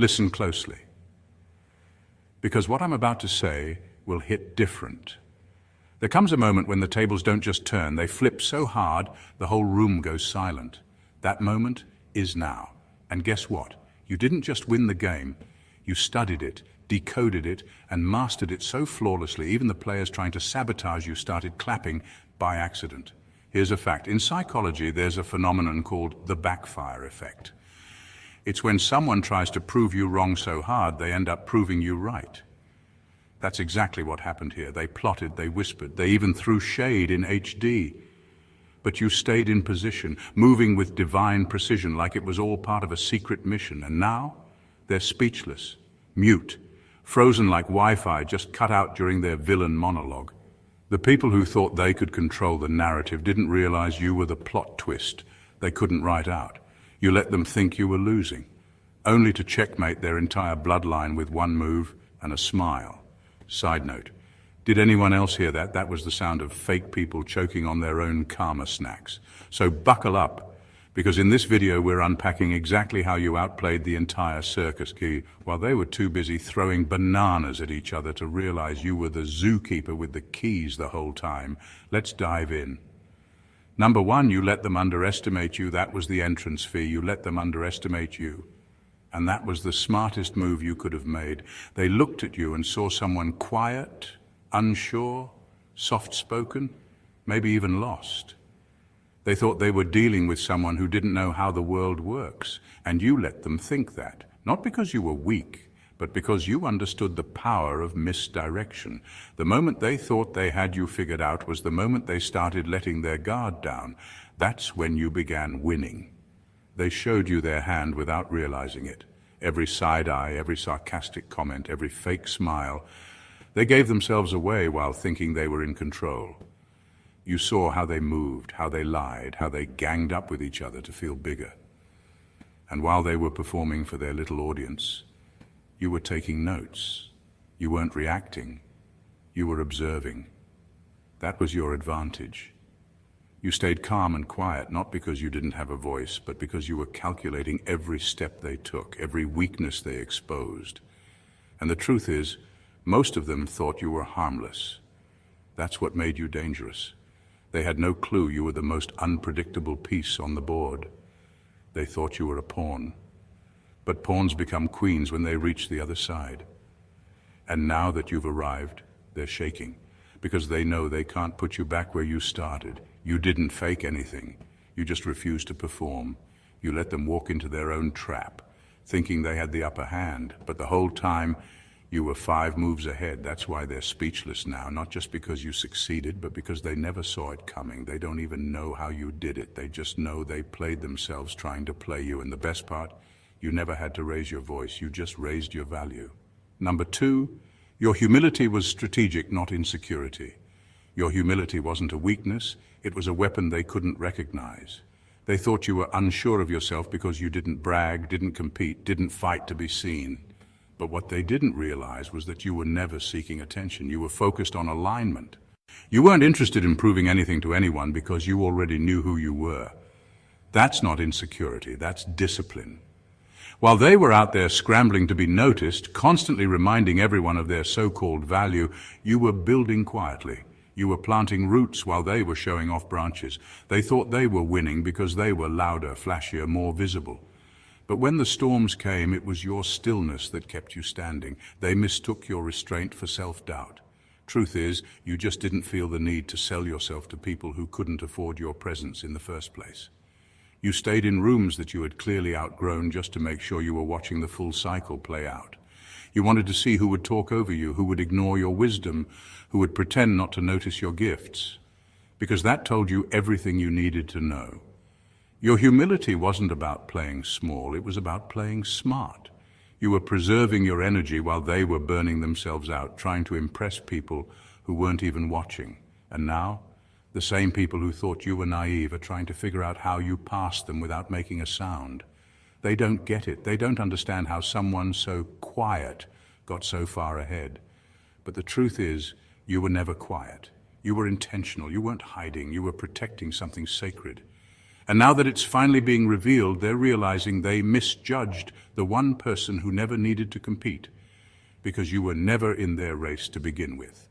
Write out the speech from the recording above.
Listen closely, because what I'm about to say will hit different. There comes a moment when the tables don't just turn, they flip so hard the whole room goes silent. That moment is now. And guess what? You didn't just win the game, you studied it, decoded it, and mastered it so flawlessly, even the players trying to sabotage you started clapping by accident. Here's a fact. In psychology, there's a phenomenon called the backfire effect. It's when someone tries to prove you wrong so hard, they end up proving you right. That's exactly what happened here. They plotted, they whispered, they even threw shade in HD. But you stayed in position, moving with divine precision like it was all part of a secret mission. And now, they're speechless, mute, frozen like Wi-Fi just cut out during their villain monologue. The people who thought they could control the narrative didn't realize you were the plot twist they couldn't write out. You let them think you were losing, only to checkmate their entire bloodline with one move and a smile. Side note, did anyone else hear that? That was the sound of fake people choking on their own karma snacks. So buckle up, because in this video we're unpacking exactly how you outplayed the entire circus key while they were too busy throwing bananas at each other to realize you were the zookeeper with the keys the whole time. Let's dive in. Number one, you let them underestimate you. That was the entrance fee. You let them underestimate you. And that was the smartest move you could have made. They looked at you and saw someone quiet, unsure, soft-spoken, maybe even lost. They thought they were dealing with someone who didn't know how the world works, and you let them think that, not because you were weak, but because you understood the power of misdirection. The moment they thought they had you figured out was the moment they started letting their guard down. That's when you began winning. They showed you their hand without realizing it. Every side eye, every sarcastic comment, every fake smile. They gave themselves away while thinking they were in control. You saw how they moved, how they lied, how they ganged up with each other to feel bigger. And while they were performing for their little audience, you were taking notes. You weren't reacting. You were observing. That was your advantage. You stayed calm and quiet, not because you didn't have a voice, but because you were calculating every step they took, every weakness they exposed. And the truth is, most of them thought you were harmless. That's what made you dangerous. They had no clue you were the most unpredictable piece on the board. They thought you were a pawn. But pawns become queens when they reach the other side. And now that you've arrived, they're shaking, because they know they can't put you back where you started. You didn't fake anything. You just refused to perform. You let them walk into their own trap, thinking they had the upper hand. But the whole time, you were 5 moves ahead. That's why they're speechless now, not just because you succeeded, but because they never saw it coming. They don't even know how you did it. They just know they played themselves trying to play you. And the best part, you never had to raise your voice. You just raised your value. Number 2, your humility was strategic, not insecurity. Your humility wasn't a weakness. It was a weapon they couldn't recognize. They thought you were unsure of yourself because you didn't brag, didn't compete, didn't fight to be seen. But what they didn't realize was that you were never seeking attention. You were focused on alignment. You weren't interested in proving anything to anyone because you already knew who you were. That's not insecurity, that's discipline. While they were out there scrambling to be noticed, constantly reminding everyone of their so-called value, you were building quietly. You were planting roots while they were showing off branches. They thought they were winning because they were louder, flashier, more visible. But when the storms came, it was your stillness that kept you standing. They mistook your restraint for self-doubt. Truth is, you just didn't feel the need to sell yourself to people who couldn't afford your presence in the first place. You stayed in rooms that you had clearly outgrown just to make sure you were watching the full cycle play out. You wanted to see who would talk over you, who would ignore your wisdom, who would pretend not to notice your gifts, because that told you everything you needed to know. Your humility wasn't about playing small, it was about playing smart. You were preserving your energy while they were burning themselves out, trying to impress people who weren't even watching. And now, the same people who thought you were naive are trying to figure out how you passed them without making a sound. They don't get it. They don't understand how someone so quiet got so far ahead. But the truth is, you were never quiet. You were intentional. You weren't hiding. You were protecting something sacred. And now that it's finally being revealed, they're realizing they misjudged the one person who never needed to compete, because you were never in their race to begin with.